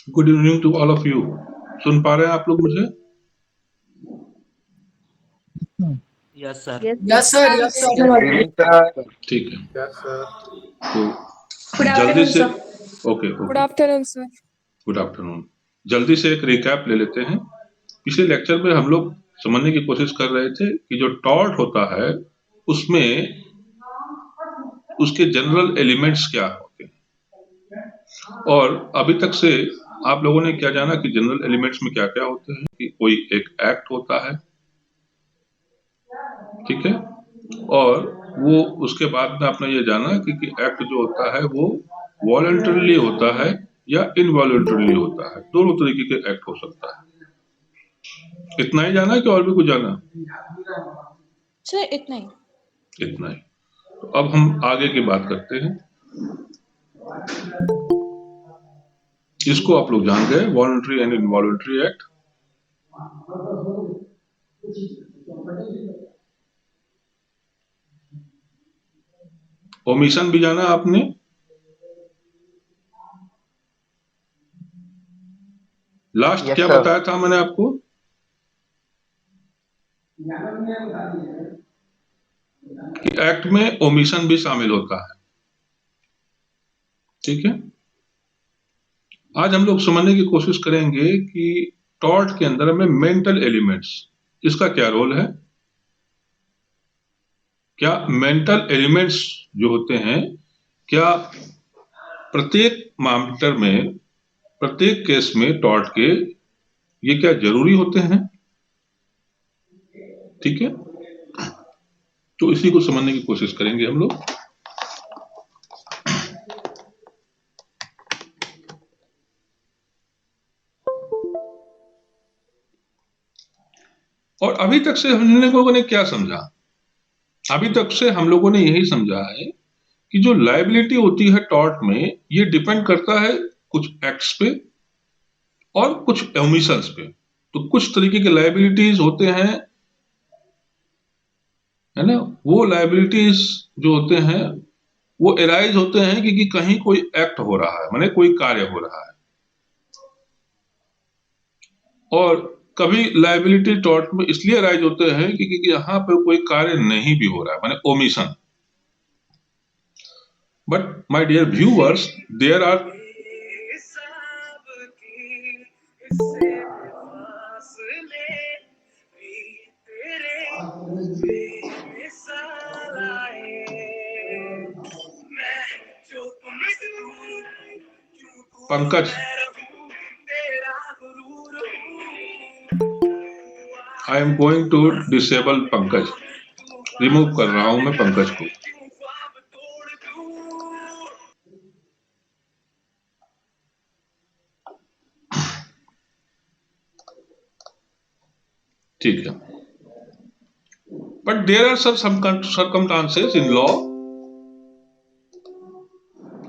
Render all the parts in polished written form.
Good evening to all of you. सुन पा रहे हैं आप लोग मुझे? Yes sir. Yes sir, yes sir. ठीक है, यस सर। तो जल्दी से okay good afternoon sir. Good afternoon. जल्दी से एक रिकैप ले लेते हैं। पिछले लेक्चर में हम लोग समझने की कोशिश कर रहे थे कि जो टॉर्ट होता है उसमें उसके जनरल एलिमेंट्स क्या होते हैं, और अभी तक से आप लोगों ने क्या जाना कि जनरल एलिमेंट्स में क्या क्या होते हैं। कि कोई एक एक्ट होता है, ठीक है, और वो उसके बाद में आपने ये जाना कि एक्ट जो होता है वो वॉलंटरली होता है या इनवॉलंटरली होता है। दोनों तरीके के एक्ट हो सकता है। इतना ही जाना कि और भी कुछ जाना? सर इतना ही। इतना ही। तो अब हम आगे की बात करते हैं। इसको आप लोग जान गए, voluntary and involuntary act. Omission भी जाना आपने? लास्ट क्या बताया था मैंने आपको? कि एक्ट में ओमिशन भी शामिल होता है, ठीक है। आज हम लोग समझने की कोशिश करेंगे कि टॉर्ट के अंदर में मेंटल एलिमेंट्स, इसका क्या रोल है। क्या मेंटल एलिमेंट्स जो होते हैं, क्या प्रत्येक मामले में, प्रत्येक केस में टॉर्ट के ये क्या जरूरी होते हैं, ठीक है। तो इसी को समझने की कोशिश करेंगे हम लोग। और अभी तक से हम लोगों ने क्या समझा? अभी तक से हम लोगों ने यही समझा है कि जो लायबिलिटी होती है टॉर्ट में, ये डिपेंड करता है कुछ एक्ट्स पे और कुछ ओमिशंस पे। तो कुछ तरीके के लायबिलिटीज होते हैं, है ना। वो लायबिलिटीज जो होते हैं वो एराइज होते हैं कि कहीं कोई एक्ट हो रहा है, माने कोई कार्य हो रहा है। और कभी लायबिलिटी टॉर्ट में इसलिए एराइज होते हैं कि यहाँ पे कोई कार्य नहीं भी हो रहा है, माने omission. But my dear viewers, there are Pankaj, I am going to disable Pankaj. Remove कर रहा हूं मैं पंकज को। ठीक है। But there are some circumstances in law,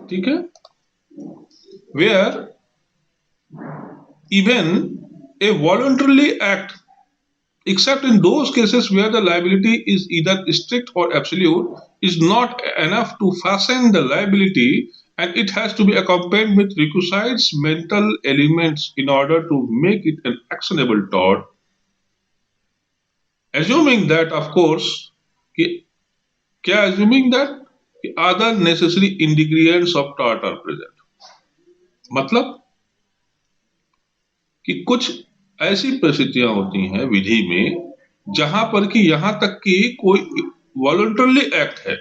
ठीक है, where even a voluntarily act except in those cases where the liability is either strict or absolute, is not enough to fasten the liability, and it has to be accompanied with requisite mental elements in order to make it an actionable tort, assuming that, of course, कि क्या assuming that other necessary ingredients of tort are present. मतलब कि कुछ ऐसी परिस्थितियां होती हैं विधि में जहां पर कि यहां तक कि कोई वॉलंटरली एक्ट है।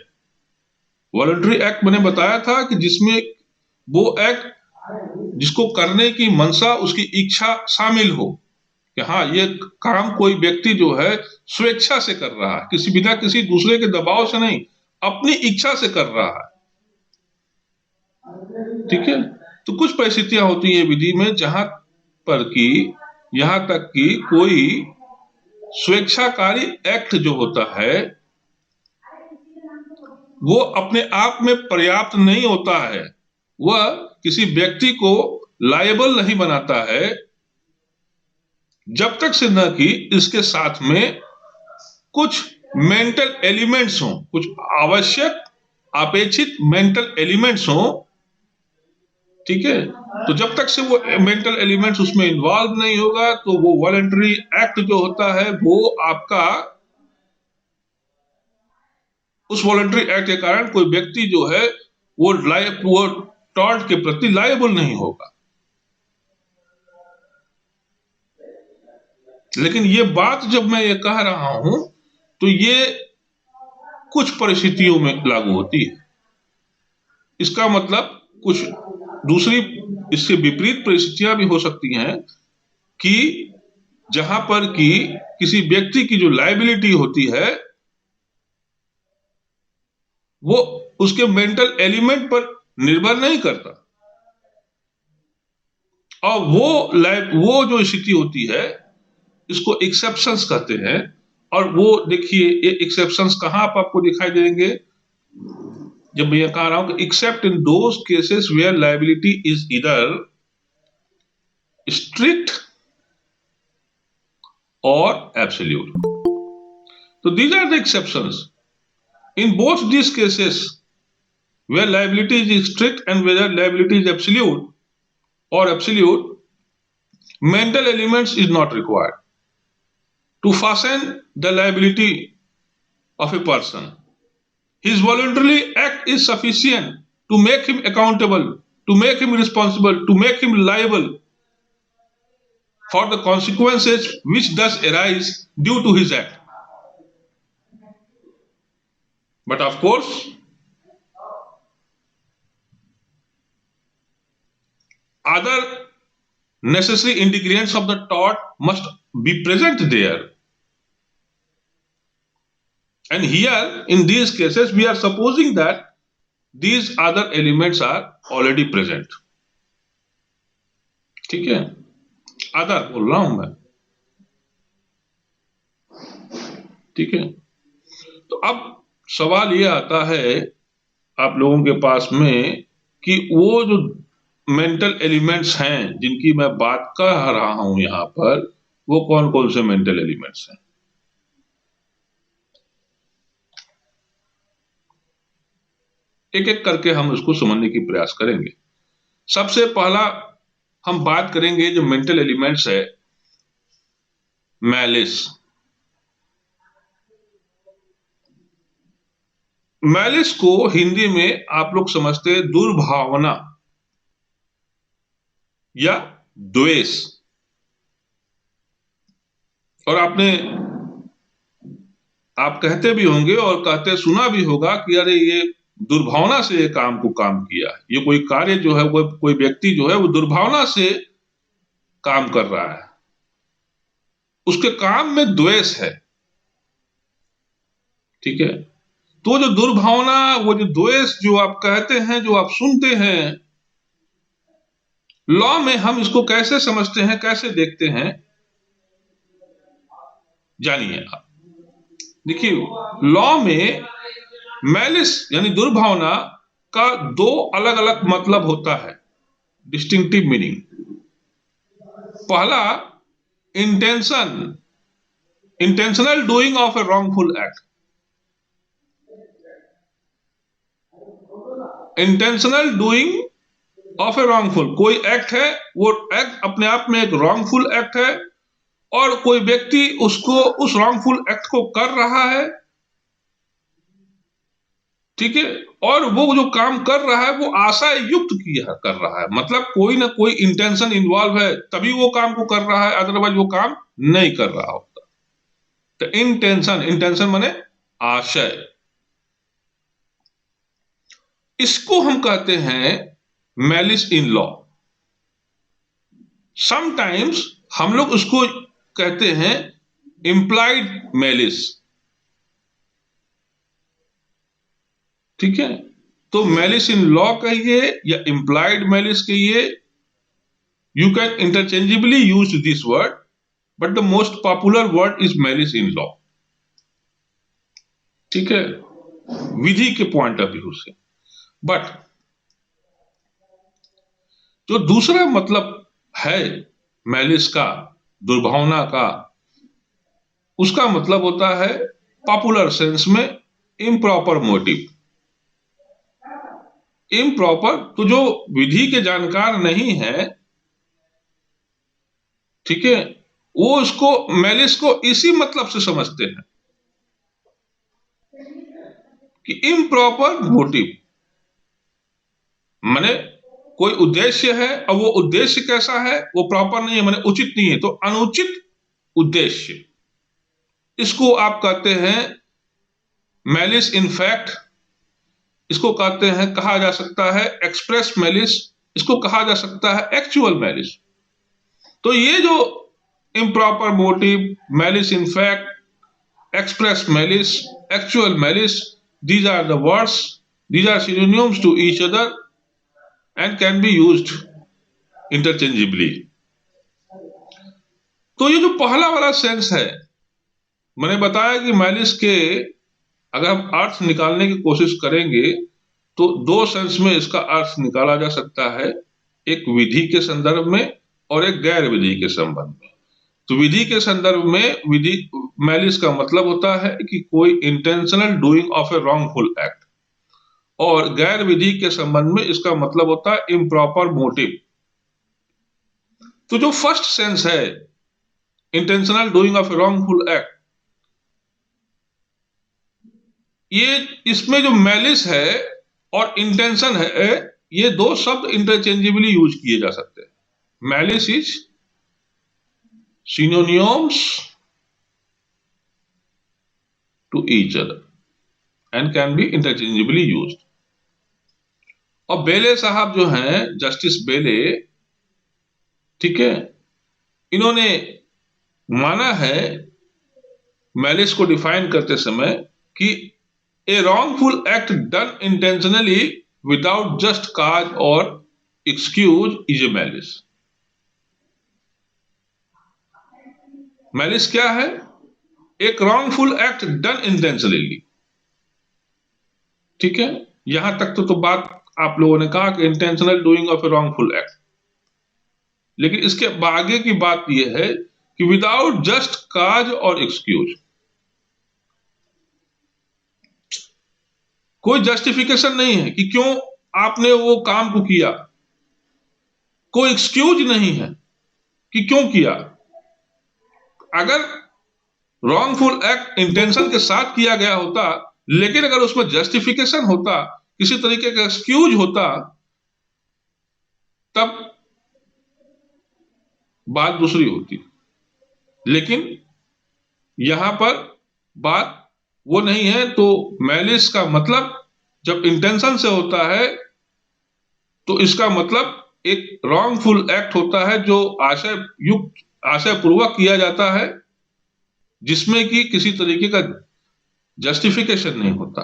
वॉलंटरी एक्ट मैंने बताया था कि जिसमें वो एक्ट जिसको करने की मंशा, उसकी इच्छा शामिल हो कि हाँ, ये काम कोई व्यक्ति जो है स्वेच्छा से कर रहा है, किसी बिना किसी दूसरे के दबाव से नहीं, अपनी इच्छा से कर रहा है। ठीक है, तो कुछ परिस्थितियां होती हैं विधि में जहां पर कि यहां तक कि कोई स्वेच्छाकारी एक्ट जो होता है वो अपने आप में पर्याप्त नहीं होता है, वह किसी व्यक्ति को लायबल नहीं बनाता है जब तक से न कि इसके साथ में कुछ मेंटल एलिमेंट्स हों, कुछ आवश्यक अपेक्षित मेंटल एलिमेंट्स हों। ठीक है, तो जब तक से वो मेंटल एलिमेंट्स उसमें इन्वॉल्व नहीं होगा तो वो वॉलंटरी एक्ट जो होता है वो आपका, उस वॉलंटरी एक्ट के कारण कोई व्यक्ति जो है वो टॉर्ट के प्रति लायबल नहीं होगा। लेकिन ये बात जब मैं ये कह रहा हूं तो ये कुछ परिस्थितियों में लागू होती है। इसका मतलब कुछ दूसरी इससे विपरीत परिस्थितियां भी हो सकती हैं कि जहां पर कि किसी व्यक्ति की जो लायबिलिटी होती है वो उसके मेंटल एलिमेंट पर निर्भर नहीं करता, और वो जो स्थिति होती है इसको एक्सेप्शंस कहते हैं। और वो देखिए ये एक्सेप्शंस कहां आप आपको दिखाई देंगे, जब मैं ये कह रहा हूं कि except in those cases where liability is इधर स्ट्रिक्ट और एब्सोल्यूट। तो these are the exceptions in both these cases where liability is strict and whether liability is absolute, mental elements is not required to fasten the liability of a person. His voluntary act is sufficient to make him accountable, to make him responsible, to make him liable for the consequences which thus arise due to his act. But of course, other necessary ingredients of the tort must be present there. And here, in these cases, we are supposing that these other elements are already present. ठीक है, other बोल रहा हूं मैं। ठीक है, तो अब सवाल ये आता है आप लोगों के पास में कि वो जो मेंटल एलिमेंट्स हैं जिनकी मैं बात कर रहा हूं यहां पर, वो कौन कौन से मेंटल एलिमेंट्स हैं। एक एक करके हम उसको समझने की प्रयास करेंगे। सबसे पहला हम बात करेंगे जो मेंटल एलिमेंट्स है, मैलिस। मैलिस को हिंदी में आप लोग समझते हैं दुर्भावना या द्वेष। और आप कहते भी होंगे और कहते सुना भी होगा कि अरे ये दुर्भावना से ये काम किया, ये कोई कार्य जो है कोई व्यक्ति जो है वो दुर्भावना से काम कर रहा है, उसके काम में द्वेष है। ठीक है, तो जो दुर्भावना, वो जो द्वेष जो आप कहते हैं, जो आप सुनते हैं, लॉ में हम इसको कैसे समझते हैं, कैसे देखते हैं, जानिए आप। देखिए, लॉ में मैलिस यानी दुर्भावना का दो अलग अलग मतलब होता है, डिस्टिंक्टिव मीनिंग। पहला intention intentional doing of a wrongful act, intentional doing of a wrongful, कोई एक्ट है, वो एक्ट अपने आप में एक रॉन्गफुल एक्ट है, और कोई व्यक्ति उसको उस रॉन्गफुल एक्ट को कर रहा है, ठीक है, और वो जो काम कर रहा है वो आशय युक्त किया कर रहा है, मतलब कोई ना कोई इंटेंशन इन्वॉल्व है तभी वो काम को कर रहा है, अदरवाइज वो काम नहीं कर रहा होता। तो इंटेंशन, इंटेंशन माने आशय, इसको हम कहते हैं मैलिस इन लॉ। समटाइम्स हम लोग उसको कहते हैं इम्प्लाइड मैलिस, ठीक है। तो मैलिस इन लॉ कहिए या इम्प्लाइड मैलिस कहिए, you can interchangeably use this word, but the most popular word is malice in law, ठीक है, विधि के पॉइंट ऑफ व्यू से। बट जो दूसरा मतलब है मैलिस का, दुर्भावना का, उसका मतलब होता है पॉपुलर सेंस में इम्प्रॉपर मोटिव। इम्प्रॉपर, तो जो विधि के जानकार नहीं है, ठीक है, वो उसको मैलिस को इसी मतलब से समझते हैं कि इम्प्रॉपर मोटिव माने कोई उद्देश्य है, और वो उद्देश्य कैसा है, वो प्रॉपर नहीं है, माने उचित नहीं है, तो अनुचित उद्देश्य, इसको आप कहते हैं मैलिस इन फैक्ट, इसको कहते हैं, कहा जा सकता है एक्सप्रेस मैलिस, इसको कहा जा सकता है एक्चुअल मैलिस। तो ये जो improper motive, malice in fact, express malice, actual malice, these are the words, these are synonyms to each other and can be used interchangeably. तो ये जो पहला वाला सेंस है, मैंने बताया कि मैलिस के अगर हम अर्थ निकालने की कोशिश करेंगे तो दो सेंस में इसका अर्थ निकाला जा सकता है, एक विधि के संदर्भ में और एक गैर विधि के संबंध में। तो विधि के संदर्भ में विधि मैलिस का मतलब होता है कि कोई intentional doing of a wrongful act, और गैर विधि के संबंध में इसका मतलब होता है इम्प्रॉपर मोटिव। तो जो फर्स्ट सेंस है intentional doing of a wrongful act, ये इसमें जो मैलिस है और इंटेंशन है, ये दो शब्द इंटरचेंजेबली यूज किए जा सकते हैं। Malice is synonyms to each other and can be interchangeably used. और बेले साहब जो हैं, जस्टिस बेले, ठीक है, इन्होंने माना है मैलिस को डिफाइन करते समय कि a wrongful act done intentionally without just cause or excuse is a malice. Malice क्या है? एक रॉन्गफुल एक्ट डन इंटेंशनली, ठीक है, यहां तक तो बात आप लोगों ने कहा कि intentional doing of a wrongful act, लेकिन इसके आगे की बात यह है कि without just cause or excuse, कोई जस्टिफिकेशन नहीं है कि क्यों आपने वो काम को किया, कोई एक्सक्यूज नहीं है कि क्यों किया। अगर रॉन्गफुल एक्ट इंटेंशन के साथ किया गया होता, लेकिन अगर उसमें जस्टिफिकेशन होता, किसी तरीके का एक्सक्यूज होता, तब बात दूसरी होती। लेकिन यहां पर बात वो नहीं है। तो मैलिस का मतलब जब इंटेंशन से होता है तो इसका मतलब एक रॉन्गफुल एक्ट होता है जो आशय युक्त, आशय पूर्वक किया जाता है, जिसमें कि किसी तरीके का जस्टिफिकेशन नहीं होता,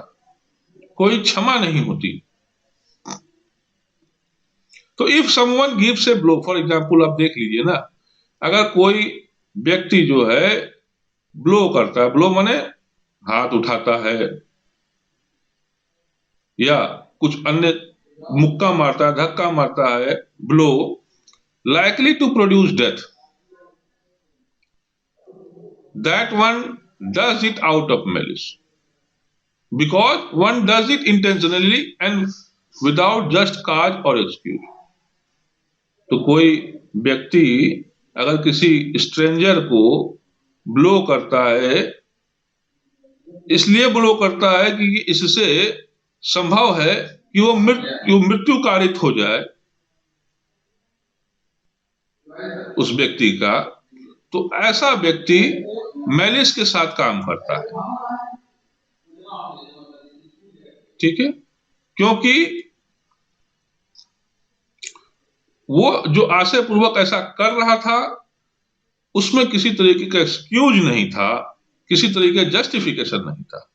कोई क्षमा नहीं होती। तो if someone gives a blow, for example आप देख लीजिए ना, अगर कोई व्यक्ति जो है ब्लो करता है, ब्लो माने हाथ उठाता है या कुछ अन्य मुक्का मारता है, धक्का मारता है, blow likely to produce death, that one does it out of malice, because one does it intentionally and without just cause or excuse. तो कोई व्यक्ति अगर किसी स्ट्रेंजर को ब्लो करता है, इसलिए ब्लो करता है कि इससे संभव है कि वो मृत्यु कारित हो जाए उस व्यक्ति का, तो ऐसा व्यक्ति मैलिस के साथ काम करता है। ठीक है, क्योंकि वो जो आशय पूर्वक ऐसा कर रहा था उसमें किसी तरीके का एक्सक्यूज नहीं था, किसी तरीके का जस्टिफिकेशन नहीं था।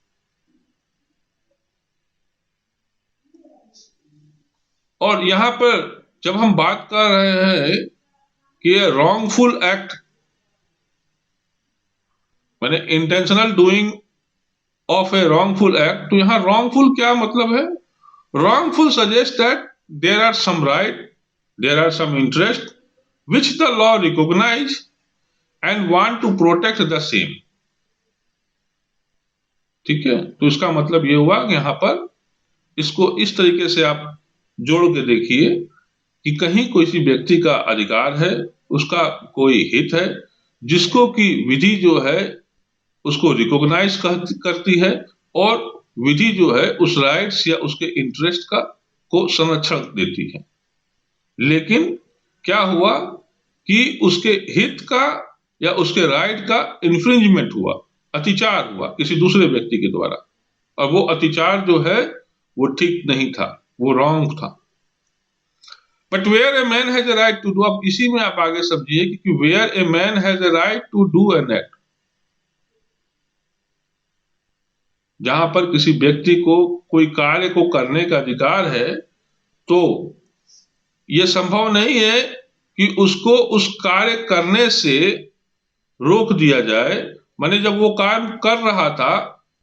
और यहां पर जब हम बात कर रहे हैं कि ये रॉन्गफुल एक्ट माने intentional doing of a wrongful act, तो यहां रॉन्गफुल क्या मतलब है? Wrongful suggest that there are some right, there are some interest which the law recognize and want to protect the same। ठीक है, तो इसका मतलब ये हुआ कि यहां पर इसको इस तरीके से आप जोड़ के देखिए कि कहीं किसी व्यक्ति का अधिकार है, उसका कोई हित है जिसको कि विधि जो है उसको रिकॉग्नाइज करती है, और विधि जो है उस राइट्स या उसके इंटरेस्ट का को संरक्षण देती है। लेकिन क्या हुआ कि उसके हित का या उसके राइट का इन्फ्रिंजमेंट हुआ, अतिचार हुआ किसी दूसरे व्यक्ति के द्वारा, और वो अतिचार जो है वो ठीक नहीं था, वो रॉन्ग था। But where a man has a right to do, अब इसी में आप आगे समझिए कि where a man has a right to do an act, जहां पर किसी व्यक्ति को कोई कार्य को करने का अधिकार है, तो यह संभव नहीं है कि उसको उस कार्य करने से रोक दिया जाए। माने जब वो काम कर रहा था,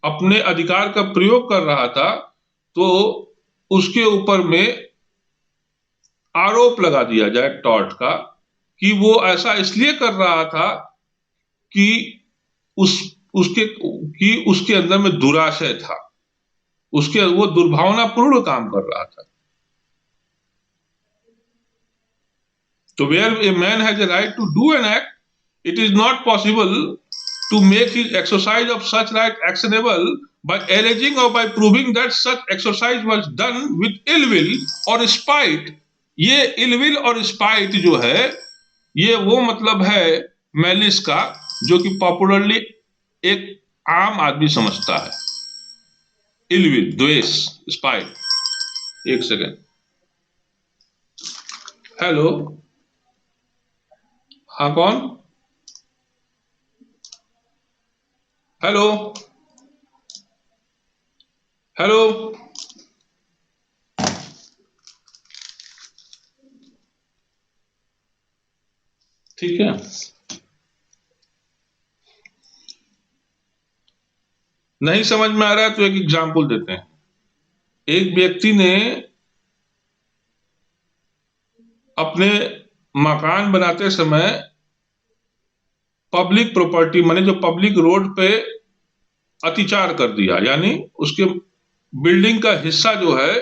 अपने अधिकार का प्रयोग कर रहा था, तो उसके ऊपर में आरोप लगा दिया जाए टॉर्ट का कि वो ऐसा इसलिए कर रहा था कि उसके अंदर में दुराशय था, वो दुर्भावनापूर्ण काम कर रहा था। तो where a man has a right to do an act, it is not possible to make his exercise of such right actionable by alleging or by proving that such exercise was done with ill will or spite। ये ill will और spite जो है, ये वो मतलब है malice का जो कि पॉपुलरली एक आम आदमी समझता है। ill will, द्वेष, spite। एक सेकेंड, हेलो, हाँ कौन? हेलो हेलो, ठीक है। नहीं समझ में आ रहा है तो एक एग्जाम्पल देते हैं। एक व्यक्ति ने अपने मकान बनाते समय पब्लिक प्रॉपर्टी माने जो पब्लिक रोड पे अतिचार कर दिया, यानी उसके बिल्डिंग का हिस्सा जो है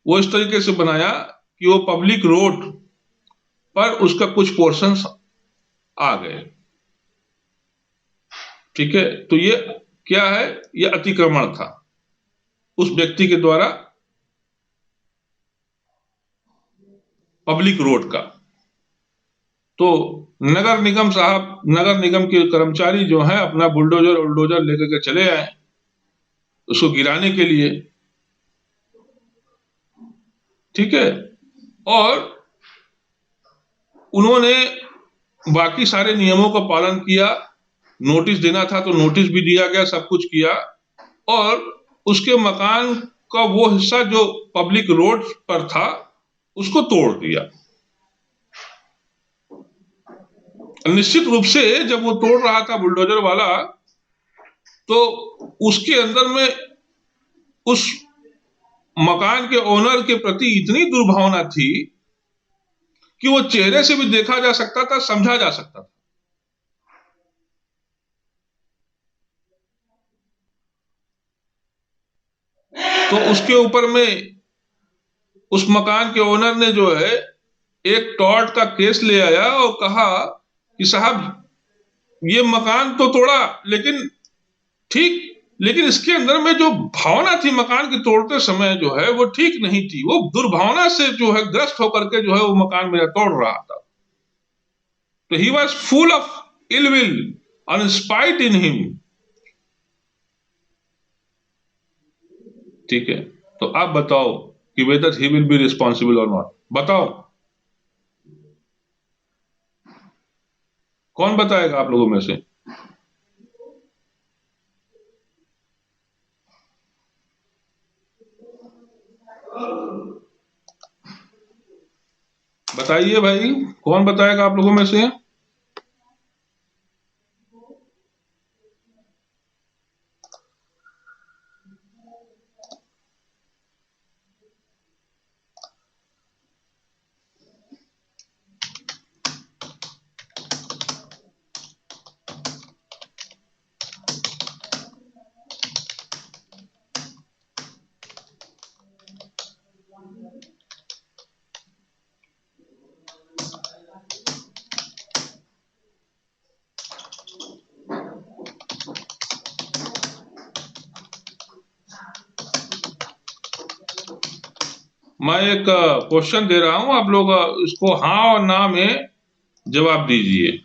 वो इस तरीके से बनाया कि वो पब्लिक रोड पर उसका कुछ पोर्शंस आ गए। ठीक है, तो ये क्या है? ये अतिक्रमण था उस व्यक्ति के द्वारा पब्लिक रोड का। तो नगर निगम साहब, नगर निगम के कर्मचारी जो हैं अपना बुलडोजर लेकर के चले आए उसको गिराने के लिए। ठीक है, और उन्होंने बाकी सारे नियमों का पालन किया, नोटिस देना था तो नोटिस भी दिया गया, सब कुछ किया, और उसके मकान का वो हिस्सा जो पब्लिक रोड पर था उसको तोड़ दिया। निश्चित रूप से जब वो तोड़ रहा था बुलडोजर वाला, तो उसके अंदर में उस मकान के ओनर के प्रति इतनी दुर्भावना थी कि वो चेहरे से भी देखा जा सकता था, समझा जा सकता था। तो उसके ऊपर में उस मकान के ओनर ने जो है एक टॉर्ट का केस ले आया और कहा कि साहब ये मकान तो तोड़ा, लेकिन ठीक, लेकिन इसके अंदर में जो भावना थी मकान के तोड़ते समय जो है वो ठीक नहीं थी, वो दुर्भावना से जो है ग्रस्त होकर के जो है वो मकान मेरा तोड़ रहा था। तो he was full of ill will and spite in him। ठीक है, तो आप बताओ कि whether he will be responsible or not, बताओ, कौन बताएगा आप लोगों में से? बताइए भाई, कौन बताएगा आप लोगों में से? मैं एक क्वेश्चन दे रहा हूं, आप लोग इसको हाँ और ना में जवाब दीजिए,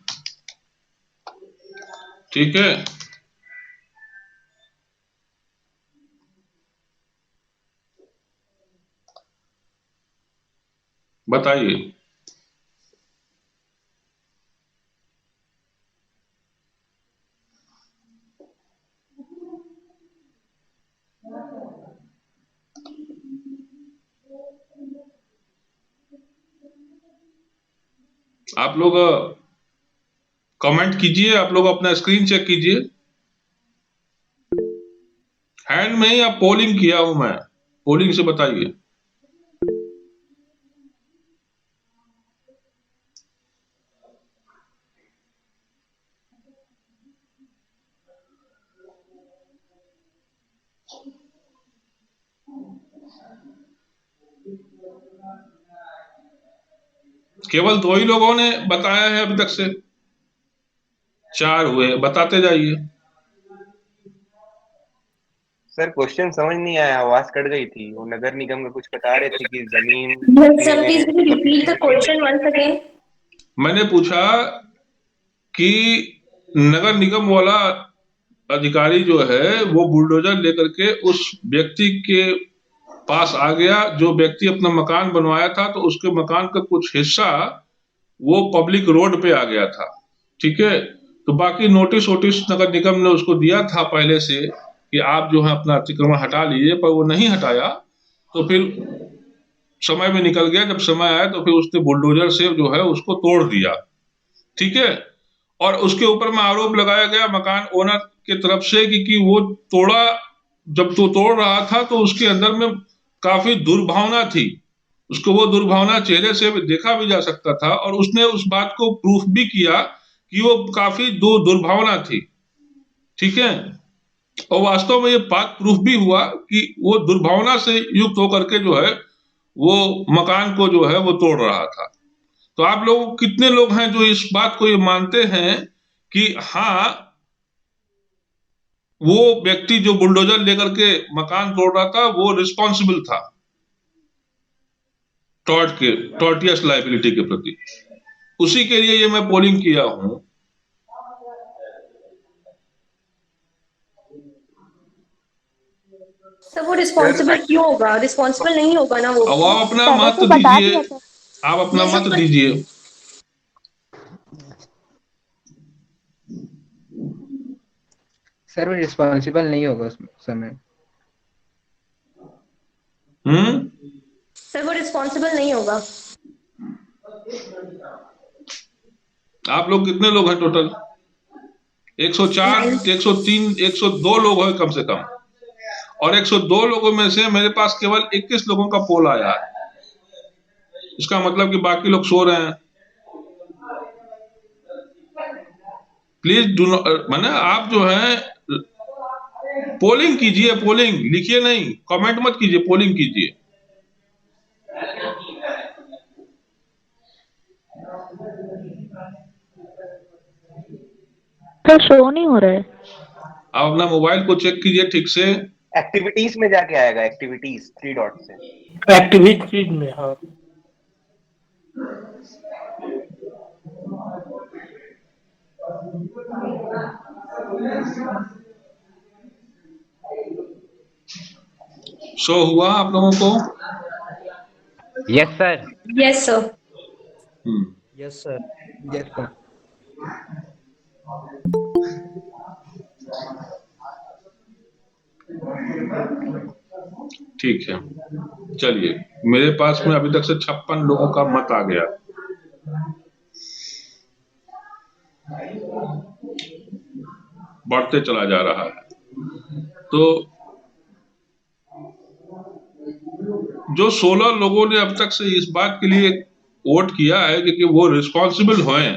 ठीक है? बताइए। आप लोग कमेंट कीजिए, आप लोग अपना स्क्रीन चेक कीजिए। हैंड में ही आप पोलिंग किया हूं मैं, पोलिंग से बताइए। केवल 2 ही लोगों ने बताया है अभी तक से, 4 हुए, बताते जाइए। सर क्वेश्चन समझ नहीं आया, आवाज कट गई थी। वो नगर निगम का कुछ बता रहे थे कि जमीन Sir, please will you repeat the question once again? मैंने पूछा कि नगर निगम वाला अधिकारी जो है वो बुलडोजर लेकर के उस व्यक्ति के पास आ गया, जो व्यक्ति अपना मकान बनवाया था, तो उसके मकान का कुछ हिस्सा वो पब्लिक रोड पे आ गया था, ठीक है? तो बाकी नोटिस वोटिस नगर निगम ने उसको दिया था पहले से कि आप जो है अपना अतिक्रमण हटा लीजिए, पर वो नहीं हटाया। तो फिर समय में निकल गया, जब समय आया तो फिर उसने बुलडोजर से जो है उसको तोड़ दिया, ठीक है? और उसके ऊपर में आरोप लगाया गया मकान ओनर की तरफ से कि वो तोड़ा, जब तो तोड़ रहा था तो उसके अंदर में काफी दुर्भावना थी, उसको वो दुर्भावना चेहरे से देखा भी जा सकता था, और उसने उस बात को प्रूफ भी किया कि वो काफी दुर्भावना थी, ठीक है? और वास्तव में ये बात प्रूफ भी हुआ कि वो दुर्भावना से युक्त होकर के जो है वो मकान को जो है वो तोड़ रहा था। तो आप लोग कितने लोग हैं जो इस बात को ये मानते हैं कि हाँ, वो व्यक्ति जो बुलडोजर लेकर के मकान तोड़ रहा था वो रिस्पॉन्सिबल था टॉर्टियस लायबिलिटी के प्रति? उसी के लिए ये मैं पोलिंग किया हूं। सर वो रिस्पॉन्सिबल क्यों होगा? रिस्पॉन्सिबल नहीं होगा ना वो। अब आप अपना पहले मत तो बता दीजिए, दिया था। आप अपना ये सब मत दीजिए। सर वो रिस्पॉन्सिबल नहीं होगा उस समय। सर वो रिस्पॉन्सिबल नहीं होगा। आप लोग कितने लोग हैं टोटल? 104, 103, 102 लोग हैं कम से कम, और 102 लोगों में से मेरे पास केवल 21 लोगों का पोल आया है। इसका मतलब कि बाकी लोग सो रहे हैं। प्लीज डू नॉट, माने आप जो है पोलिंग कीजिए, पोलिंग लिखिए नहीं, कमेंट मत कीजिए, पोलिंग कीजिए। सर शो नहीं हो रहा है। आप अपना मोबाइल को चेक कीजिए ठीक से। एक्टिविटीज में जाके आएगा, एक्टिविटीज 3 डॉट से। एक्टिविटीज में, हाँ। शो हुआ आप लोगों को? Yes sir. Yes sir. Yes sir. Yes sir. ठीक है, चलिए, मेरे पास में अभी तक से 56 लोगों का मत आ गया। बढ़ते चला जा रहा है। तो जो 16 लोगों ने अब तक से इस बात के लिए वोट किया है कि वो रिस्पॉन्सिबल हैं,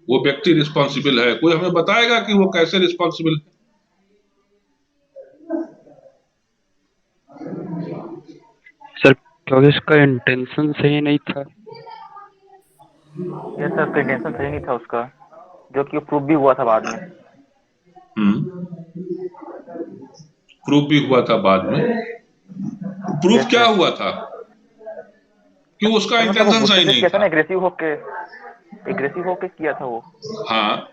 वो व्यक्ति रिस्पॉन्सिबल है, कोई हमें बताएगा कि वो कैसे रिस्पॉन्सिबल है? सर क्योंकि इसका इंटेंशन सही नहीं था। यस सर, उसका इंटेंशन सही नहीं था उसका, जो कि प्रूफ भी हुआ था बाद में। प्रूफ भी हुआ था बाद में। प्रूफ क्या हुआ था कि उसका इंटेंशन सही नहीं था? एग्रेसिव होके किया था वो। हाँ,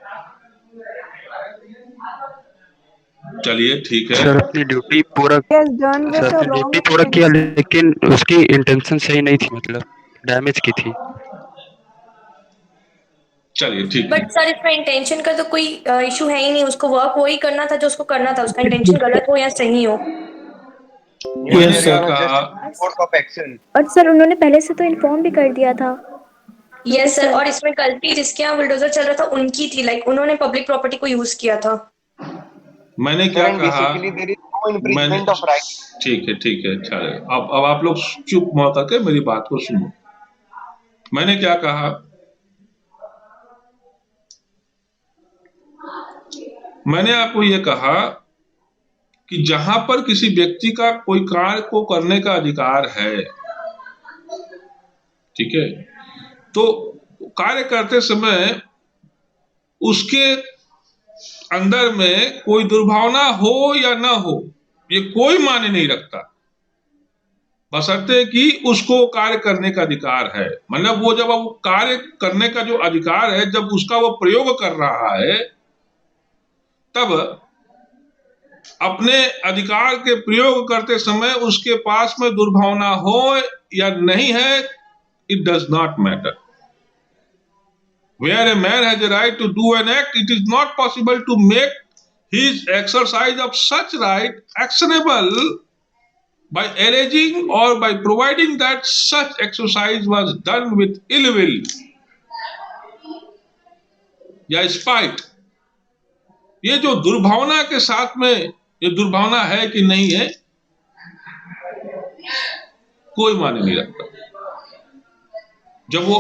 चलिए ठीक है। सर अपनी ड्यूटी पूरा किया, लेकिन उसकी इंटेंशन सही नहीं थी, मतलब डैमेज की थी। चलिए ठीक है। बट सर इसमें इंटेंशन का तो कोई इशू है ही नहीं, उसको वर्क वही करना था जो उसको करना था, उसका इंटेंशन गलत हो या सही हो। Yes sir. Course of action. और सर उन्होंने पहले से तो इन्फॉर्म भी कर दिया था। यस सर, और इसमें गलती जिसके यहाँ बुलडोजर चल रहा था उनकी थी, लाइक उन्होंने पब्लिक प्रॉपर्टी को यूज किया था। मैंने क्या कहा? मैंने ठीक है, अच्छा है। अब आप लोग चुप मत करके मेरी बात को सुनो। मैंने क्या कहा? मैंने आपको ये कहा कि जहां पर किसी व्यक्ति का कोई कार्य को करने का अधिकार है, ठीक है, तो कार्य करते समय उसके अंदर में कोई दुर्भावना हो या ना हो, ये कोई मायने नहीं रखता, बशर्ते कि उसको कार्य करने का अधिकार है। मतलब वो जब वो कार्य करने का जो अधिकार है, जब उसका वो प्रयोग कर रहा है, तब अपने अधिकार के प्रयोग करते समय उसके पास में दुर्भावना हो या नहीं है, it does not matter. Where a man has a right to do an act, it is not possible to make his exercise of such right actionable by alleging or by providing that such exercise was done with ill will या spite. ये जो दुर्भावना के साथ में, ये दुर्भावना है कि नहीं है, कोई मायने नहीं रखता। जब वो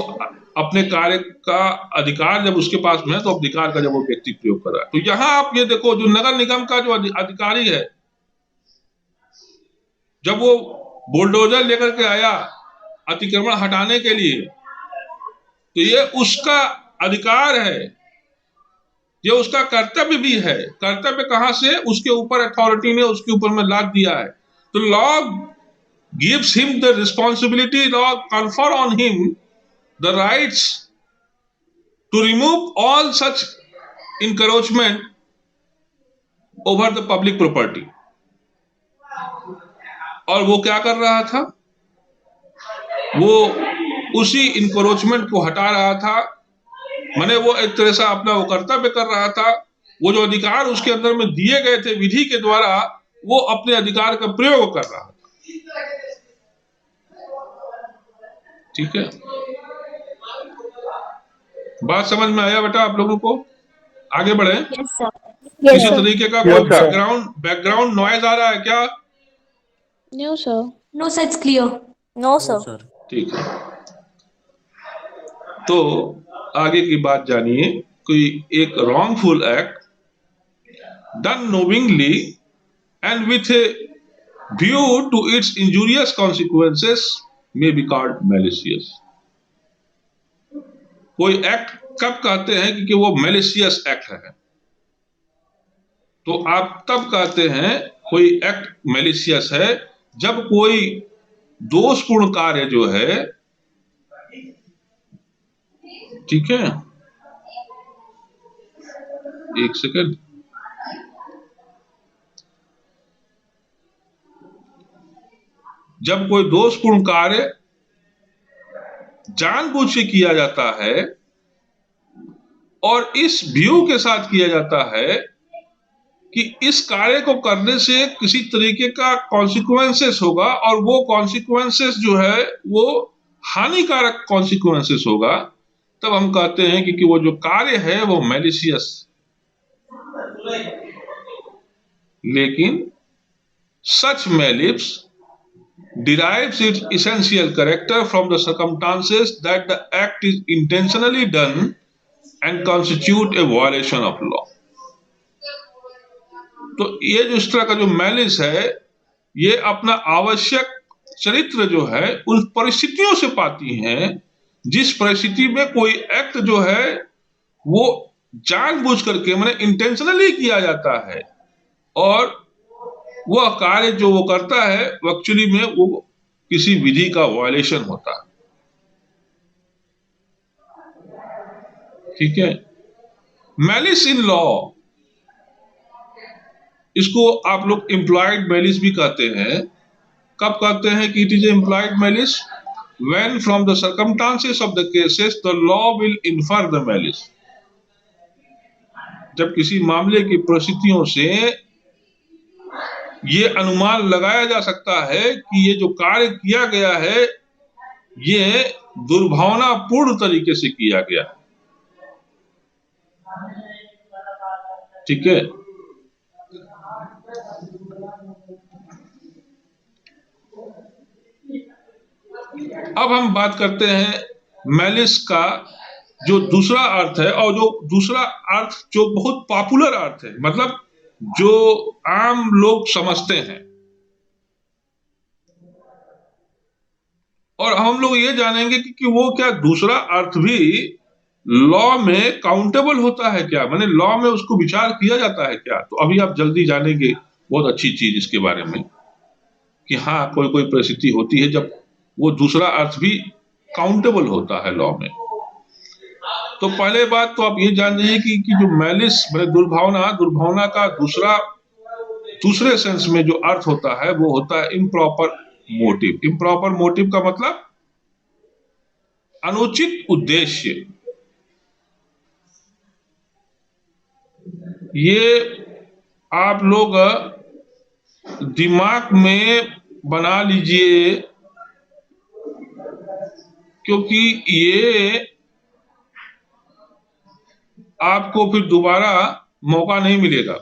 अपने कार्य का अधिकार जब उसके पास में है, तो अधिकार का जब वो व्यक्ति प्रयोग कर रहा है, तो यहां आप ये देखो, जो नगर निगम का जो अधिकारी है, जब वो बुलडोजर लेकर के आया अतिक्रमण हटाने के लिए, तो ये उसका अधिकार है, ये उसका कर्तव्य भी है। कर्तव्य कहां से? उसके ऊपर अथॉरिटी ने उसके ऊपर में लाद दिया है। तो law gives him the responsibility, law confer on him the rights to remove all such encroachment over the public property. और वो क्या कर रहा था? वो उसी इंक्रोचमेंट को हटा रहा था, माने वो एक तरह से अपना वो कर्तव्य कर रहा था। वो जो अधिकार उसके अंदर में दिए गए थे विधि के द्वारा, वो अपने अधिकार का प्रयोग कर रहा था। ठीक है, बात समझ में आया बेटा आप लोगों को? आगे बढ़े। किसी तरीके का कोई बैकग्राउंड नॉइज आ रहा है क्या? No sir. No sir, it's clear. No sir. ठीक है, तो आगे की बात जानिए। कोई एक wrongful act done knowingly and with a view to its injurious consequences may be called malicious. कोई एक्ट कब कहते हैं कि वो malicious एक्ट है? तो आप तब कहते हैं कोई एक्ट malicious है जब कोई दोषपूर्ण कार्य जो है, ठीक है, एक सेकंड, जब कोई दोषपूर्ण कार्य जानबूझ के किया जाता है और इस व्यू के साथ किया जाता है कि इस कार्य को करने से किसी तरीके का कॉन्सिक्वेंसेस होगा और वो कॉन्सिक्वेंसेस जो है वो हानिकारक कॉन्सिक्वेंसेस होगा, तब हम कहते हैं कि वो जो कार्य है वो मैलिशियस। लेकिन सच malice derives its essential character from the circumstances that the act is intentionally done and constitute a violation of law. तो ये जो इस तरह का जो मैलिस है, ये अपना आवश्यक चरित्र जो है उन परिस्थितियों से पाती हैं जिस परिस्थिति में कोई एक्ट जो है वो जानबूझ करके माने इंटेंशनली किया जाता है और वह कार्य जो वो करता है वो एक्चुअली में वो किसी विधि का वायलेशन होता है। ठीक है, मैलिस इन लॉ, इसको आप लोग इम्प्लॉयड मैलिस भी कहते हैं। कब कहते हैं कि it is employed malice? When from the circumstances of the cases the law will infer the malice. जब किसी मामले की परिस्थितियों से ये अनुमान लगाया जा सकता है कि ये जो कार्य किया गया है ये दुर्भावनापूर्ण तरीके से किया गया है। ठीक है, अब हम बात करते हैं मैलिस का जो दूसरा अर्थ है, और जो दूसरा अर्थ जो बहुत पॉपुलर अर्थ है, मतलब जो आम लोग समझते हैं, और हम लोग ये जानेंगे कि वो क्या दूसरा अर्थ भी लॉ में काउंटेबल होता है क्या, माने लॉ में उसको विचार किया जाता है क्या। तो अभी आप जल्दी जानेंगे बहुत अच्छी चीज इसके बारे में कि हाँ कोई कोई परिस्थिति होती है जब वो दूसरा अर्थ भी काउंटेबल होता है लॉ में। तो पहले बात तो आप ये जान लीजिए कि जो मैलिस मतलब दुर्भावना का दूसरे सेंस में जो अर्थ होता है वो होता है इम्प्रॉपर मोटिव। इम्प्रॉपर मोटिव का मतलब अनुचित उद्देश्य। ये आप लोग दिमाग में बना लीजिए, क्योंकि ये आपको फिर दोबारा मौका नहीं मिलेगा।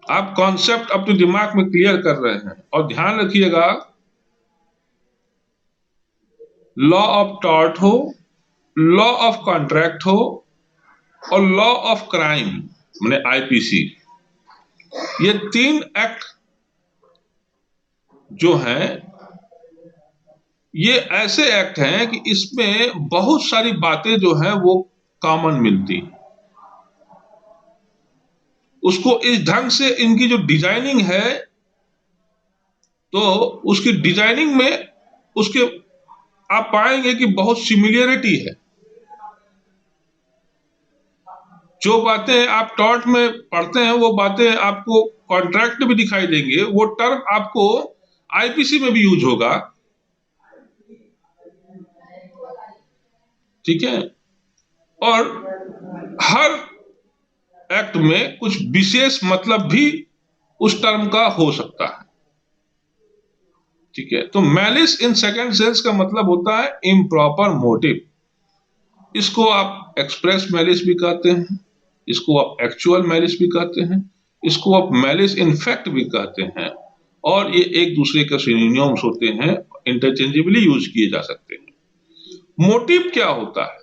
आप कॉन्सेप्ट अपने दिमाग में क्लियर कर रहे हैं, और ध्यान रखिएगा लॉ ऑफ टॉर्ट हो, लॉ ऑफ कॉन्ट्रैक्ट हो और लॉ ऑफ क्राइम माने आईपीसी, ये तीन एक्ट जो हैं ये ऐसे एक्ट हैं कि इसमें बहुत सारी बातें जो हैं वो कॉमन मिलती। उसको इस ढंग से इनकी जो डिजाइनिंग है, तो उसकी डिजाइनिंग में उसके आप पाएंगे कि बहुत सिमिलरिटी है। जो बातें आप टॉर्ट में पढ़ते हैं वो बातें आपको कॉन्ट्रैक्ट में भी दिखाई देंगे, वो टर्म आपको आईपीसी में भी यूज होगा। ठीक है, और हर एक्ट में कुछ विशेष मतलब भी उस टर्म का हो सकता है। ठीक है, तो मैलिस इन सेकंड सेंस का मतलब होता है इम्प्रॉपर मोटिव। इसको आप एक्सप्रेस मैलिस भी कहते हैं, इसको आप एक्चुअल मैलिस भी कहते हैं, इसको आप मैलिस इन फैक्ट भी कहते हैं, और ये एक दूसरे के सिनोनिम्स होते हैं, इंटरचेंजेबली यूज किए जा सकते हैं। मोटिव क्या होता है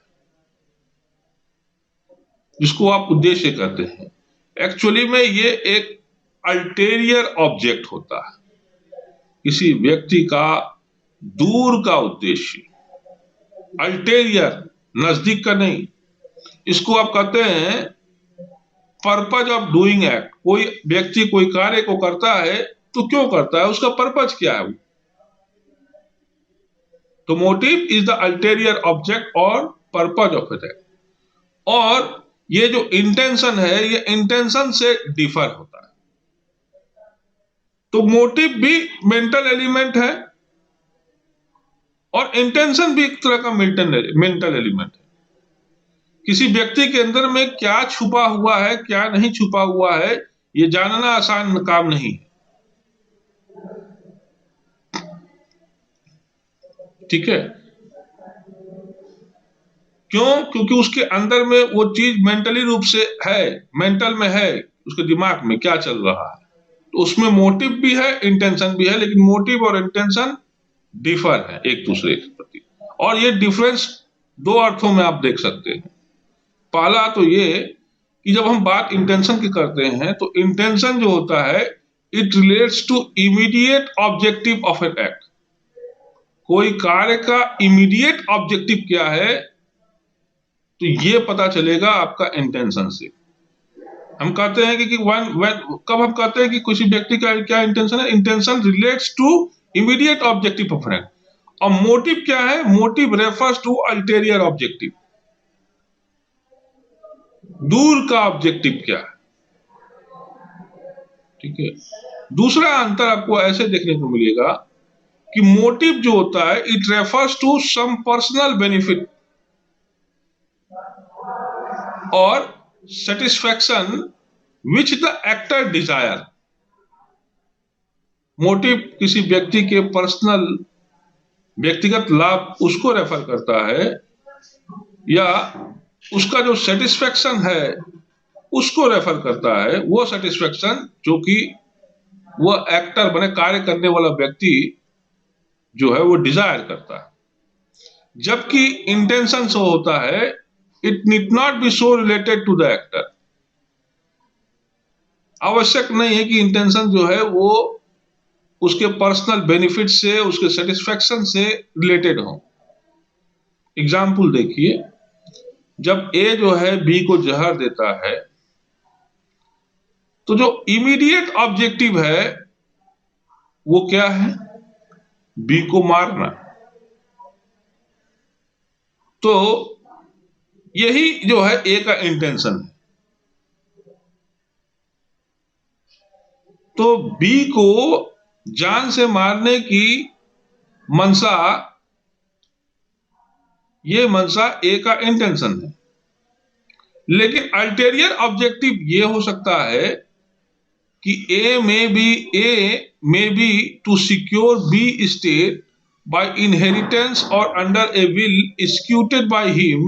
जिसको आप उद्देश्य कहते हैं? एक्चुअली में ये एक अल्टेरियर ऑब्जेक्ट होता है, किसी व्यक्ति का दूर का उद्देश्य, अल्टेरियर, नजदीक का नहीं। इसको आप कहते हैं पर्पज ऑफ डूइंग एक्ट। कोई व्यक्ति कोई कार्य को करता है तो क्यों करता है, उसका पर्पज क्या है? तो motive is the ulterior object और पर्पज ऑफ इट एक्ट। और ये जो इंटेंशन है, ये इंटेंशन से डिफर होता है। तो मोटिव भी मेंटल एलिमेंट है और इंटेंशन भी एक तरह का मेंटल एलिमेंट है। किसी व्यक्ति के अंदर में क्या छुपा हुआ है, क्या नहीं छुपा हुआ है, ये जानना आसान काम नहीं है। ठीक है? क्यों? क्योंकि उसके अंदर में वो चीज मेंटली रूप से है, मेंटल में है, उसके दिमाग में क्या चल रहा है। तो उसमें मोटिव भी है, इंटेंशन भी है, लेकिन मोटिव और इंटेंशन डिफर है एक दूसरे के प्रति। और ये डिफरेंस दो अर्थों में आप देख सकते हैं। पहला तो ये कि जब हम बात इंटेंशन की करते हैं तो इंटेंशन जो होता है, it relates to immediate objective of an act. कोई कार्य का इमीडिएट ऑब्जेक्टिव क्या है, तो ये पता चलेगा आपका इंटेंशन से। हम कहते हैं कि कब हम कहते हैं कि किसी व्यक्ति का क्या इंटेंशन है, intention relates to immediate objective of an act. और मोटिव क्या है? Motive refers to ulterior objective, दूर का ऑब्जेक्टिव क्या है। ठीक है? दूसरा अंतर आपको ऐसे देखने को मिलेगा कि मोटिव जो होता है, it refers to some personal benefit or satisfaction which the actor desire. Motive किसी व्यक्ति के पर्सनल व्यक्तिगत लाभ उसको रेफर करता है, या उसका जो सेटिस्फैक्शन है उसको रेफर करता है। वो सेटिस्फैक्शन जो कि वो एक्टर बने, कार्य करने वाला व्यक्ति जो है वो डिजायर करता है। जबकि इंटेंशन सो होता है, it need not be so related to the actor. आवश्यक नहीं है कि इंटेंशन जो है वो उसके पर्सनल बेनिफिट से, उसके सेटिस्फैक्शन से रिलेटेड हो। एग्जाम्पल देखिए, जब ए जो है बी को जहर देता है, तो जो इमीडिएट ऑब्जेक्टिव है वो क्या है? बी को मारना। तो यही जो है ए का इंटेंशन है। तो बी को जान से मारने की मंशा, ये मंशा ए का इंटेंशन है। लेकिन अल्टेरियर ऑब्जेक्टिव ये हो सकता है कि A may be to secure B state by inheritance or under a will executed by him,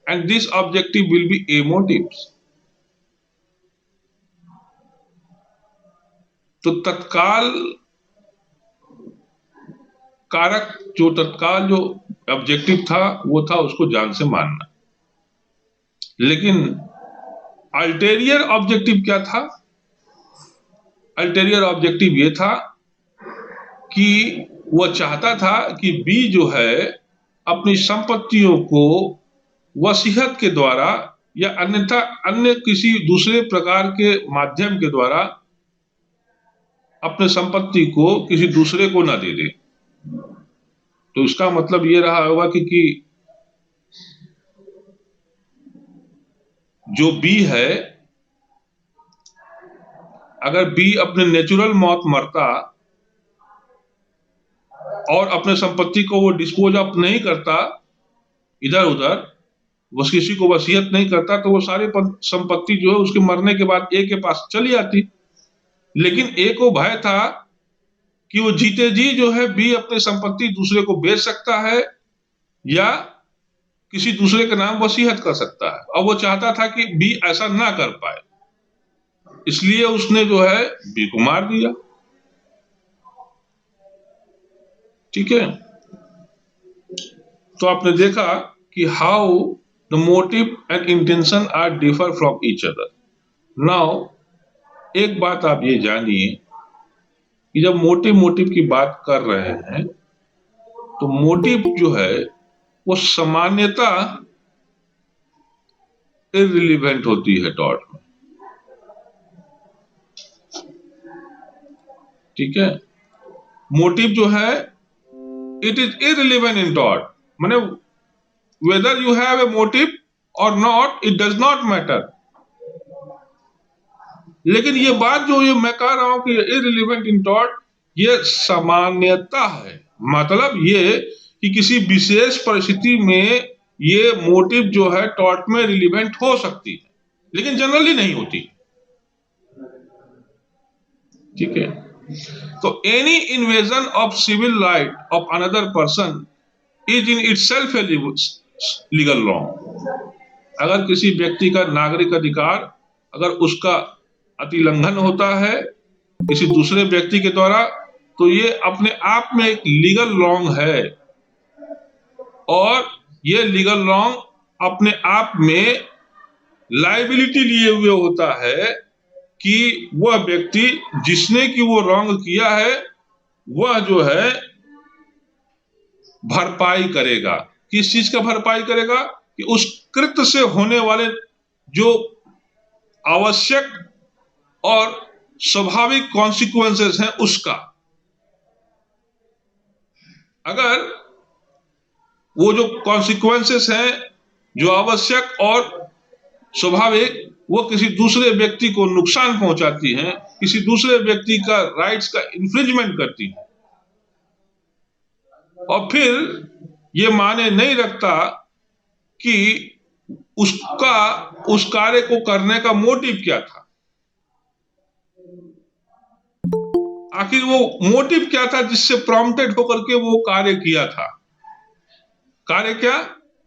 and this objective will be a motives। तो तत्काल कारक, जो तत्काल जो ऑब्जेक्टिव था वो था उसको जान से मारना। लेकिन अल्टेरियर ऑब्जेक्टिव क्या था? अल्टेरियर ऑब्जेक्टिव ये था कि वह चाहता था कि बी जो है अपनी संपत्तियों को वसीयत के द्वारा या अन्यथा अन्य किसी दूसरे प्रकार के माध्यम के द्वारा अपने संपत्ति को किसी दूसरे को ना दे दे। तो इसका मतलब ये रहा होगा कि जो बी है, अगर बी अपने नेचुरल मौत मरता और अपने संपत्ति को वो डिस्पोज ऑफ नहीं करता इधर उधर, बस किसी को वसीयत नहीं करता, तो वो सारी संपत्ति जो है उसके मरने के बाद ए के पास चली आती। लेकिन ए को भय था कि वो जीते जी जो है बी अपनी संपत्ति दूसरे को बेच सकता है या किसी दूसरे के नाम वसीयत कर सकता है, और वो चाहता था कि बी ऐसा ना कर पाए, इसलिए उसने जो है बी को मार दिया। ठीक है? तो आपने देखा कि how the motive and intention are differ from each other. Now एक बात आप ये जानिए कि जब मोटिव की बात कर रहे हैं तो मोटिव जो है वो सामान्यता इररिलेवेंट होती है टॉर्ट में, ठीक है। मोटिव जो है it is irrelevant in tort, माने whether you have a motive or not, it does not matter. लेकिन ये बात जो ये मैं कह रहा हूं कि इररिलेवेंट इन टॉर्ट, ये सामान्यता है। मतलब ये कि किसी विशेष परिस्थिति में ये मोटिव जो है टॉर्ट में रिलेवेंट हो सकती है, लेकिन जनरली नहीं होती, ठीक है। तो any invasion of civil right of another person is in itself a legal wrong. अगर किसी व्यक्ति का नागरिक अधिकार अगर उसका अतिलंघन होता है किसी दूसरे व्यक्ति के द्वारा, तो ये अपने आप में एक लीगल रॉन्ग है, और ये लीगल रॉन्ग अपने आप में लायबिलिटी लिए हुए होता है कि वह व्यक्ति जिसने कि वो रॉन्ग किया है वह जो है भरपाई करेगा। किस चीज का भरपाई करेगा? कि उस कृत्य से होने वाले जो आवश्यक और स्वाभाविक कॉन्सिक्वेंसेस हैं उसका। अगर वो जो कॉन्सिक्वेंसेस हैं जो आवश्यक और स्वाभाविक वो किसी दूसरे व्यक्ति को नुकसान पहुंचाती हैं, किसी दूसरे व्यक्ति का राइट्स का इन्फ्रिंजमेंट करती हैं, और फिर ये माने नहीं रखता कि उसका उस कार्य को करने का मोटिव क्या था, आखिर वो मोटिव क्या था जिससे प्रॉम्प्टेड होकर के वो कार्य किया था। कार्य क्या?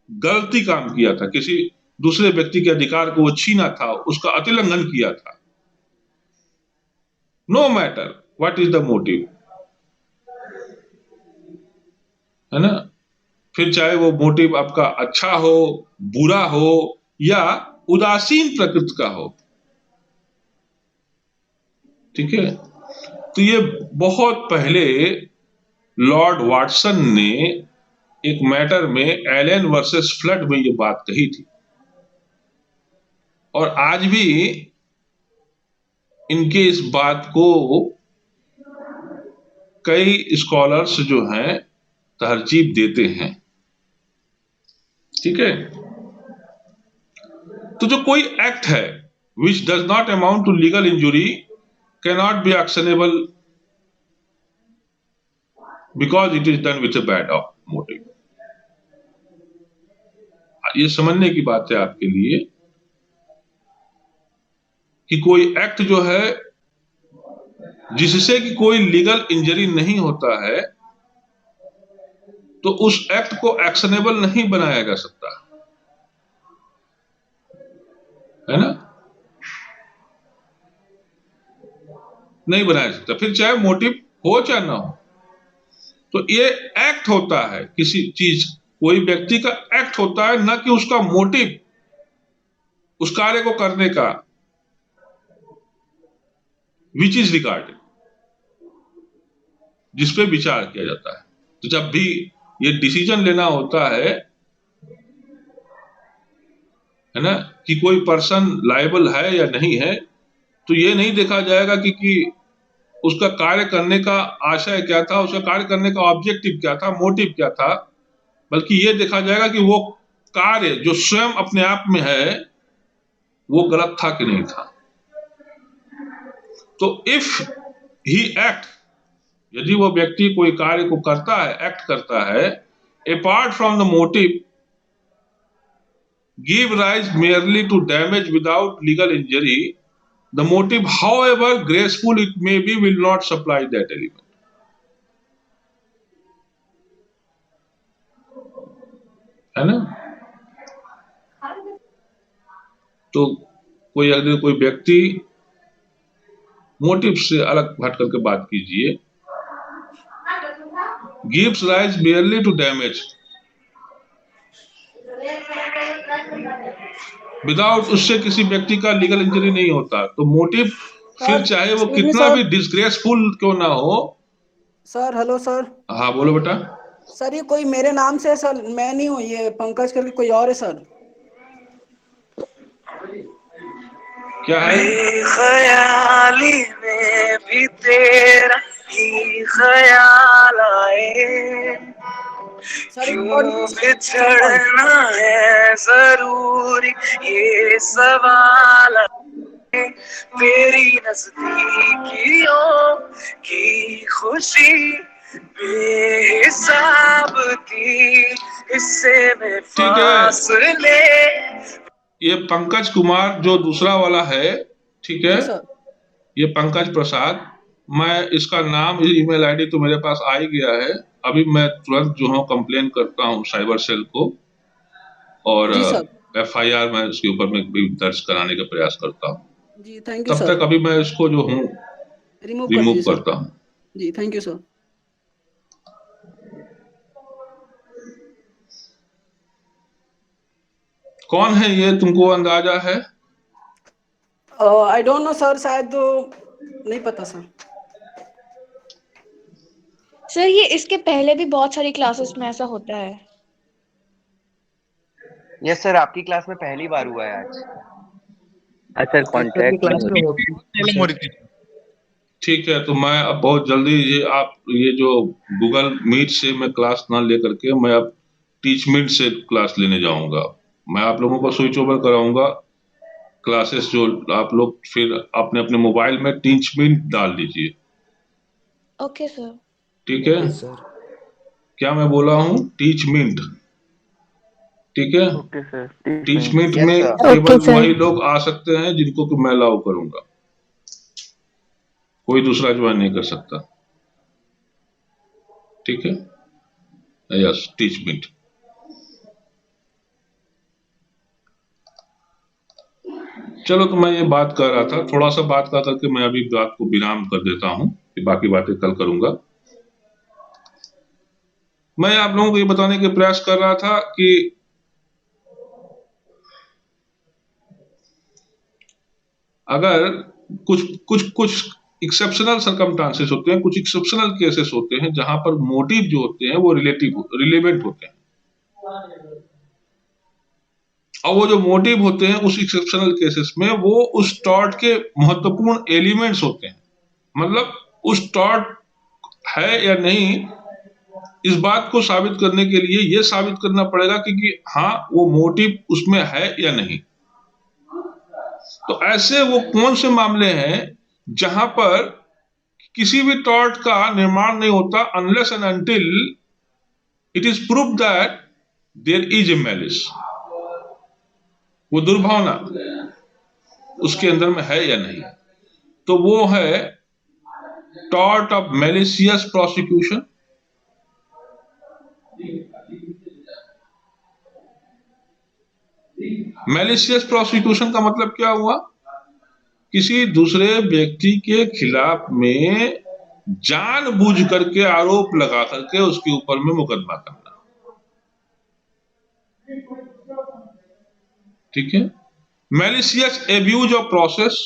गलती काम किया था, किसी दूसरे व्यक्ति के अधिकार को वो छीना था, उसका अतिलंघन किया था। No matter what is the motive, है ना। फिर चाहे वो मोटिव आपका अच्छा हो, बुरा हो या उदासीन प्रकृति का हो, ठीक है। तो ये बहुत पहले लॉर्ड वाटसन ने एक मैटर में एलन वर्सेस फ्लड में ये बात कही थी, और आज भी इनके इस बात को कई स्कॉलर्स जो हैं तरजीह देते हैं, ठीक है। तो जो कोई एक्ट है which does not amount to legal injury cannot be actionable because it is done with a bad motive। ये समझने की बात है आपके लिए कि कोई एक्ट जो है जिससे कि कोई लीगल इंजरी नहीं होता है तो उस एक्ट को एक्शनेबल नहीं बनाया जा सकता, है ना, नहीं बनाया जा सकता। फिर चाहे मोटिव हो चाहे ना हो, तो ये एक्ट होता है किसी चीज, कोई व्यक्ति का एक्ट होता है, ना कि उसका मोटिव उस कार्य को करने का, विच इज रिगार्डेड, जिस पे विचार किया जाता है। तो जब भी ये डिसीजन लेना होता है ना, कि कोई पर्सन लायबल है या नहीं है, तो ये नहीं देखा जाएगा कि उसका कार्य करने का आशय क्या था, उसका कार्य करने का ऑब्जेक्टिव क्या था, मोटिव क्या था, बल्कि ये देखा जाएगा कि वो कार्य जो स्वयं अपने आप में है वो गलत था कि नहीं था। तो इफ ही एक्ट, यदि वो व्यक्ति कोई कार्य को करता है, एक्ट करता है, apart from the motive give rise merely to damage without legal injury, the motive however graceful it may be will not supply that element, है ना। तो अगर कोई व्यक्ति मोटिव से अलग हट करके बात कीजिए, gives rise merely to damage without, उससे किसी व्यक्ति का लीगल इंजरी नहीं होता, तो मोटिव फिर चाहे वो कितना भी डिसग्रेसफुल क्यों ना हो। Sir hello sir. हाँ बोलो बेटा। सर ये कोई मेरे नाम से है सर, मैं नहीं हूँ, ये पंकज करके कोई और है सर। क्या है? ख्याली में भी तेरा ही ख्याल आए, क्यों बिछड़ना है जरूरी ये सवाल आए, तेरी नजदीकियों की खुशी बेहिसाब थी, इससे में फासले। ये पंकज कुमार जो दूसरा वाला है, ठीक है, ये पंकज प्रसाद। मैं इसका नाम, ईमेल आईडी तो मेरे पास आ ही गया है। अभी मैं तुरंत जो हूँ कंप्लेन करता हूँ साइबर सेल को, और FIR मैं इसके ऊपर में भी दर्ज कराने का प्रयास करता हूँ। जी थैंक यू तब सर। तक अभी मैं इसको जो हूँ रिमूव करता हूँ। जी थैंक यू सर। कौन है ये, तुमको अंदाजा है? आई डोंट नो सर, शायद तो नहीं पता सर। सर ये इसके पहले भी बहुत सारी क्लासेस में ऐसा होता है। यस सर, आपकी क्लास में पहली बार हुआ है आज। अच्छा कॉन्टैक्ट ठीक है, तो मैं अब बहुत जल्दी ये जो गूगल मीट से मैं क्लास ना लेकर के मैं अब टीचमिंट से क्लास लेने जाऊंगा। मैं आप लोगों को स्विच ओवर कराऊंगा क्लासेस, जो आप लोग फिर अपने अपने मोबाइल में टीचमिंट डाल दीजिए। Okay sir. ठीक है क्या मैं बोला हूँ? टीचमिंट, ठीक है। Okay sir. टीचमिंट में केवल वही लोग आ सकते हैं जिनको कि मैं अलाउ करूंगा, कोई दूसरा ज्वाइन नहीं कर सकता। ठीक है, यस टीचमिंट। चलो, तो मैं ये बात कर रहा था, थोड़ा सा बात कर करके मैं अभी बात को विराम कर देता हूं, बाकी बातें कल करूंगा। मैं आप लोगों को ये बताने के प्रयास कर रहा था कि अगर कुछ एक्सेप्शनल सर्कमस्टांसेस होते हैं, कुछ एक्सेप्शनल केसेस होते हैं जहां पर मोटिव जो होते हैं वो रिलेवेंट होते हैं, और वो जो मोटिव होते हैं उस एक्सेप्शनल केसेस में वो उस टॉर्ट के महत्वपूर्ण एलिमेंट्स होते हैं। मतलब उस टॉर्ट है या नहीं, इस बात को साबित करने के लिए ये साबित करना पड़ेगा कि हाँ वो मोटिव उसमें है या नहीं। तो ऐसे वो कौन से मामले हैं जहां पर किसी भी टॉर्ट का निर्माण नहीं होता unless and until it is proved that there is a malice. वो दुर्भावना उसके अंदर में है या नहीं, तो वो है tort of malicious prosecution, malicious prosecution का मतलब क्या हुआ? किसी दूसरे व्यक्ति के खिलाफ में जानबूझ करके आरोप लगा करके उसके ऊपर में मुकदमा करना। ठीक है, malicious abuse of process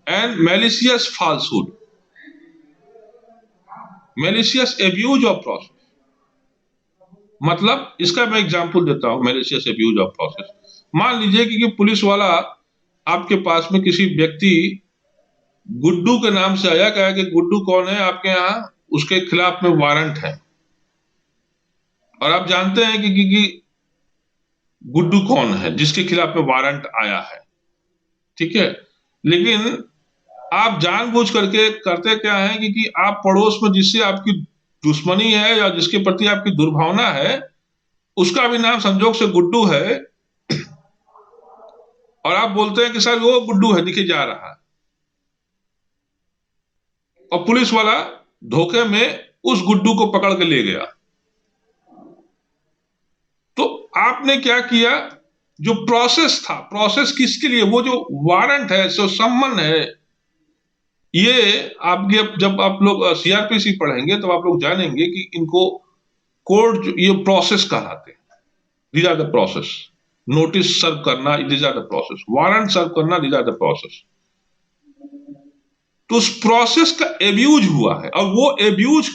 and malicious falsehood. Malicious abuse of process मतलब, इसका मैं एग्जांपल देता हूं। मैलिशियस एब्यूज ऑफ प्रोसेस, मान लीजिए कि पुलिस वाला आपके पास में किसी व्यक्ति गुड्डू के नाम से आया, कहा कि गुड्डू कौन है आपके यहाँ, उसके खिलाफ में वारंट है, और आप जानते हैं कि गुड्डू कौन है जिसके खिलाफ में वारंट आया है। ठीक है, लेकिन आप जानबूझ करके करते क्या है कि आप पड़ोस में जिससे आपकी दुश्मनी है या जिसके प्रति आपकी दुर्भावना है उसका भी नाम संजोग से गुड्डू है, और आप बोलते हैं कि सर वो गुड्डू है, दिखे जा रहा है, और पुलिस वाला धोखे में उस गुड्डू को पकड़ के ले गया। तो आपने क्या किया? जो प्रोसेस था, प्रोसेस किसके लिए? वो जो वारंट है, जो सम्मन है, ये आपके जब आप लोग CRPC पढ़ेंगे तो आप लोग जानेंगे कि इनको कोर्ट ये प्रोसेस कहलाते हैं। These are the process, notice serve करना, this are the process, warrant serve करना, दिस आर द प्रोसेस। तो उस प्रोसेस का एब्यूज हुआ है, और वो एब्यूज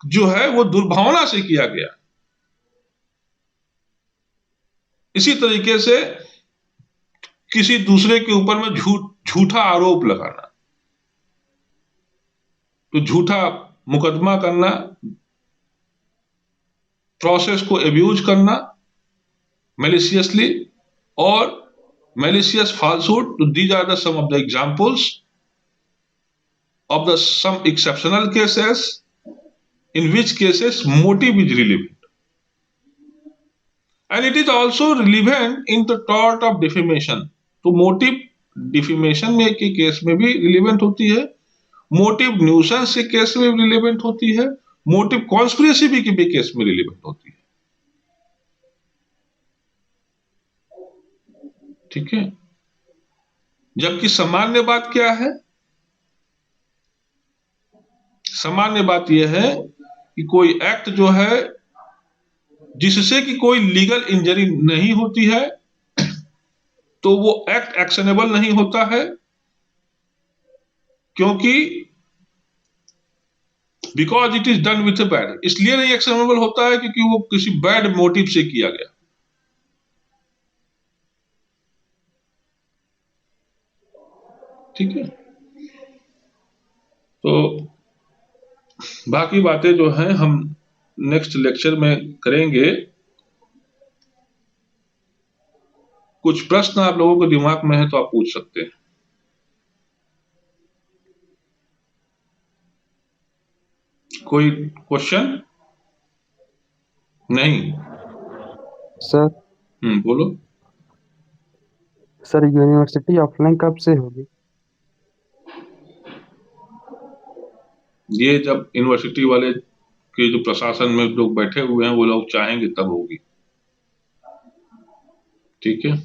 जो है वो दुर्भावना से किया गया। इसी तरीके से किसी दूसरे के ऊपर में झूठा आरोप लगाना, तो झूठा मुकदमा करना, प्रोसेस को एब्यूज करना मैलिशियसली, और malicious falsehood, these are the some of the examples of the some exceptional cases in which cases motive is relevant, and it is also relevant in the tort of defamation। तो motive defamation में के case में भी relevant होती है, motive nuisance के case में भी रिलेवेंट होती है, मोटिव कॉन्स्पिरेसी भी के केस में रिलेवेंट होती है। ठीक है। जबकि सामान्य बात क्या है? सामान्य बात यह है कि कोई एक्ट जो है जिससे कि कोई लीगल इंजरी नहीं होती है, तो वो एक्ट एक्शनेबल नहीं होता है, क्योंकि because it is done with a bad, इसलिए नहीं एक्शनेबल होता है क्योंकि वो किसी बैड मोटिव से किया गया। ठीक है। तो बाकी बातें जो हैं हम नेक्स्ट लेक्चर में करेंगे। कुछ प्रश्न आप लोगों के दिमाग में है तो आप पूछ सकते हैं। कोई क्वेश्चन? नहीं सर। बोलो। सर यूनिवर्सिटी ऑफलाइन कब से होगी? ये जब यूनिवर्सिटी वाले के जो प्रशासन में लोग बैठे हुए हैं वो लोग चाहेंगे तब होगी। ठीक है।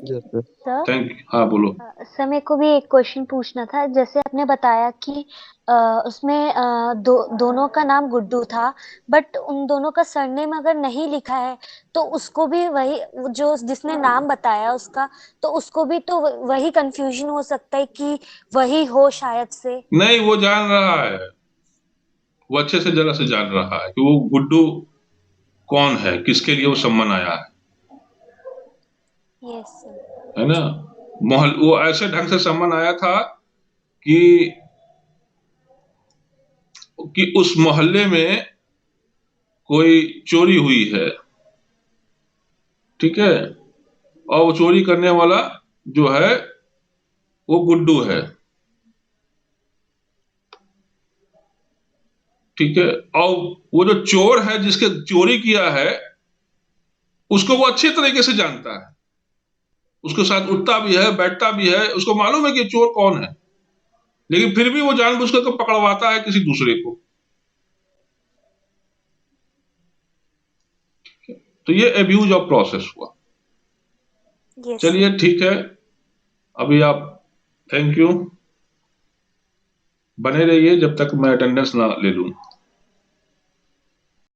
Sir thank you. हाँ बोलो। सर मेरे को भी एक क्वेश्चन पूछना था। जैसे आपने बताया कि उसमें दोनों का नाम गुड्डू था, बट उन दोनों का सरनेम अगर नहीं लिखा है तो उसको भी वही, जो जिसने नाम बताया उसका, तो उसको भी तो वही कंफ्यूजन हो सकता है कि वही हो शायद से। नहीं, वो जान रहा है, वो अच्छे से जरा से जान रहा है कि वो गुड्डू कौन है, किसके लिए वो सम्मन आया है। Yes sir. है ना। वो ऐसे ढंग से सम्मन आया था कि उस मोहल्ले में कोई चोरी हुई है। ठीक है। और वो चोरी करने वाला जो है वो गुड्डू है। ठीक है। और वो जो चोर है जिसके चोरी किया है उसको वो अच्छे तरीके से जानता है, उसके साथ उठता भी है, बैठता भी है, उसको मालूम है कि चोर कौन है, लेकिन फिर भी वो जानबूझकर पकड़वाता है किसी दूसरे को। तो ये एब्यूज ऑफ प्रोसेस हुआ। चलिए ठीक है, अभी आप थैंक यू, बने रहिए जब तक मैं अटेंडेंस ना ले लूं।